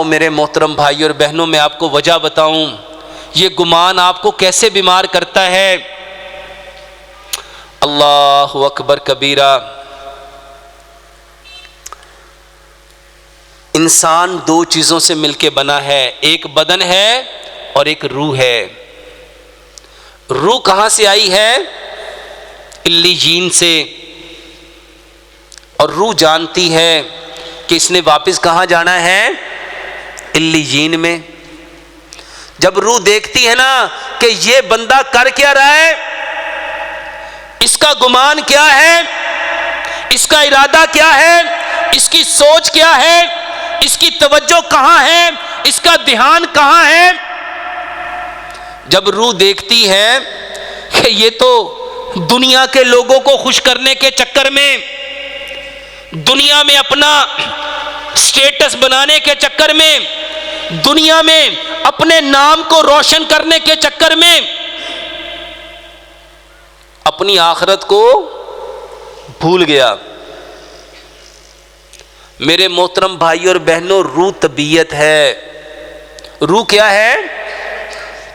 میرے محترم بھائی اور بہنوں، میں آپ کو وجہ بتاؤں یہ گمان آپ کو کیسے بیمار کرتا ہے۔ اللہ اکبر کبیرہ۔ انسان دو چیزوں سے مل کے بنا ہے، ایک بدن ہے اور ایک روح ہے۔ روح کہاں سے آئی ہے؟ علیین سے، اور روح جانتی ہے کہ اس نے واپس کہاں جانا ہے؟ علیین میں۔ جب روح دیکھتی ہے نا کہ یہ بندہ کر کیا رہا ہے، اس کا گمان کیا ہے، اس کا ارادہ کیا ہے، اس کی سوچ کیا ہے، اس کی توجہ کہاں ہے، اس کا دھیان کہاں ہے، جب روح دیکھتی ہے کہ یہ تو دنیا کے لوگوں کو خوش کرنے کے چکر میں، دنیا میں اپنا سٹیٹس بنانے کے چکر میں، دنیا میں اپنے نام کو روشن کرنے کے چکر میں اپنی آخرت کو بھول گیا۔ میرے محترم بھائی اور بہنوں، روح طبیعت ہے۔ روح کیا ہے؟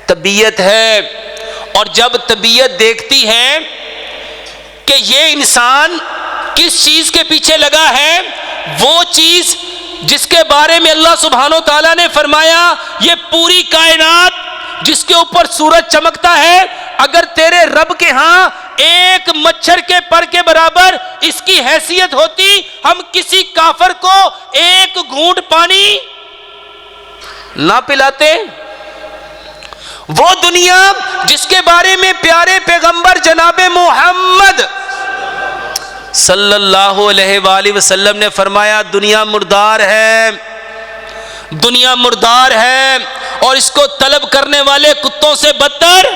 طبیعت ہے۔ اور جب طبیعت دیکھتی ہے کہ یہ انسان کس چیز کے پیچھے لگا ہے، وہ چیز جس کے بارے میں اللہ سبحانہ و تعالیٰ نے فرمایا یہ پوری کائنات جس کے اوپر سورج چمکتا ہے، اگر تیرے رب کے ہاں ایک مچھر کے پر کے برابر اس کی حیثیت ہوتی، ہم کسی کافر کو ایک گھونٹ پانی نہ پلاتے۔ وہ دنیا جس کے بارے میں پیارے پیغمبر جناب محمد صلی اللہ علیہ وآلہ وسلم نے فرمایا دنیا مردار ہے، دنیا مردار ہے، اور اس کو طلب کرنے والے کتوں سے بدتر۔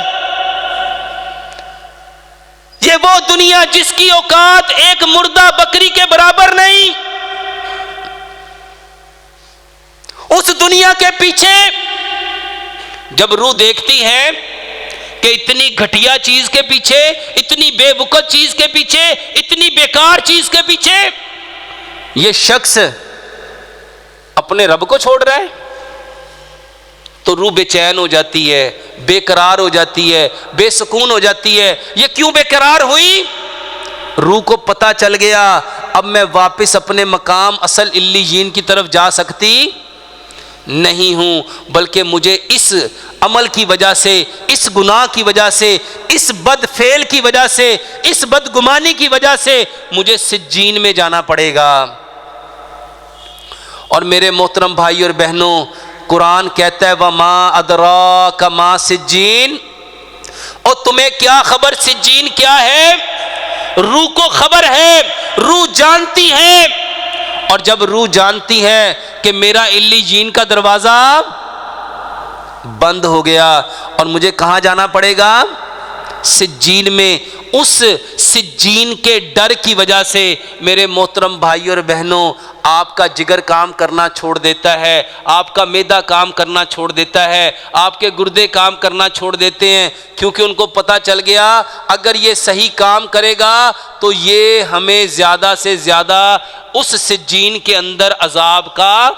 یہ وہ دنیا جس کی اوقات ایک مردہ بکری کے برابر نہیں۔ اس دنیا کے پیچھے جب روح دیکھتی ہے کہ اتنی گھٹیا چیز کے پیچھے، اتنی بے وقت چیز کے پیچھے، اتنی بیکار چیز کے پیچھے یہ شخص اپنے رب کو چھوڑ رہا ہے، تو روح بے چین ہو جاتی ہے، بے قرار ہو جاتی ہے، بے سکون ہو جاتی ہے۔ یہ کیوں بے قرار ہوئی؟ روح کو پتہ چل گیا اب میں واپس اپنے مقام اصل علیین کی طرف جا سکتی نہیں ہوں، بلکہ مجھے اس عمل کی وجہ سے، اس گناہ کی وجہ سے، اس بد فعل کی وجہ سے، اس بدگمانی کی وجہ سے مجھے سجین میں جانا پڑے گا۔ اور میرے محترم بھائی اور بہنوں، قرآن کہتا ہے وَمَا أَدْرَاكَ مَا سِجِّينٌ، اور تمہیں کیا خبر سجین کیا ہے؟ روح کو خبر ہے، روح جانتی ہے، اور جب روح جانتی ہے کہ میرا علیین کا دروازہ بند ہو گیا اور مجھے کہاں جانا پڑے گا؟ سجین میں۔ اس سجین کے ڈر کی وجہ سے میرے محترم بھائی اور بہنوں، آپ کا جگر کام کرنا چھوڑ دیتا ہے، آپ کا معدہ کام کرنا چھوڑ دیتا ہے، آپ کے گردے کام کرنا چھوڑ دیتے ہیں، کیونکہ ان کو پتہ چل گیا اگر یہ صحیح کام کرے گا تو یہ ہمیں زیادہ سے زیادہ اس سجین کے اندر عذاب کا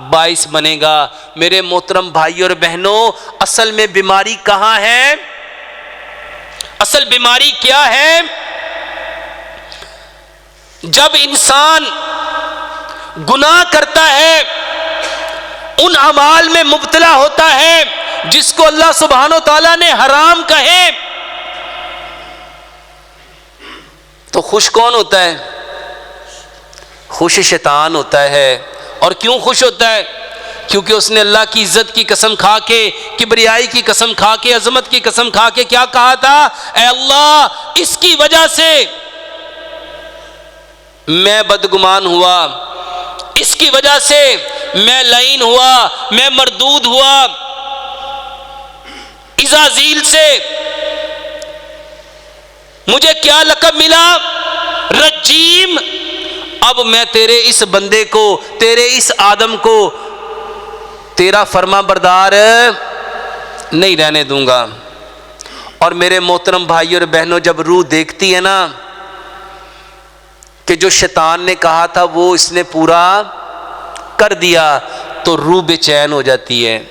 باعث بنے گا۔ میرے محترم بھائی اور بہنوں، اصل میں بیماری کہاں ہے؟ اصل بیماری کیا ہے؟ جب انسان گناہ کرتا ہے، ان اعمال میں مبتلا ہوتا ہے جس کو اللہ سبحانہ و تعالیٰ نے حرام کہے، تو خوش کون ہوتا ہے؟ خوش شیطان ہوتا ہے۔ اور کیوں خوش ہوتا ہے؟ کیونکہ اس نے اللہ کی عزت کی قسم کھا کے، کبریائی کی قسم کھا کے، عظمت کی قسم کھا کے کیا کہا تھا؟ اے اللہ، اس کی وجہ سے میں بدگمان ہوا، اس کی وجہ سے میں لعین ہوا، میں مردود ہوا، عزازیل سے مجھے کیا لقب ملا؟ رجیم۔ اب میں تیرے اس بندے کو، تیرے اس آدم کو تیرا فرما بردار نہیں رہنے دوں گا۔ اور میرے محترم بھائی اور بہنوں، جب روح دیکھتی ہے نا کہ جو شیطان نے کہا تھا وہ اس نے پورا کر دیا، تو روح بے چین ہو جاتی ہے.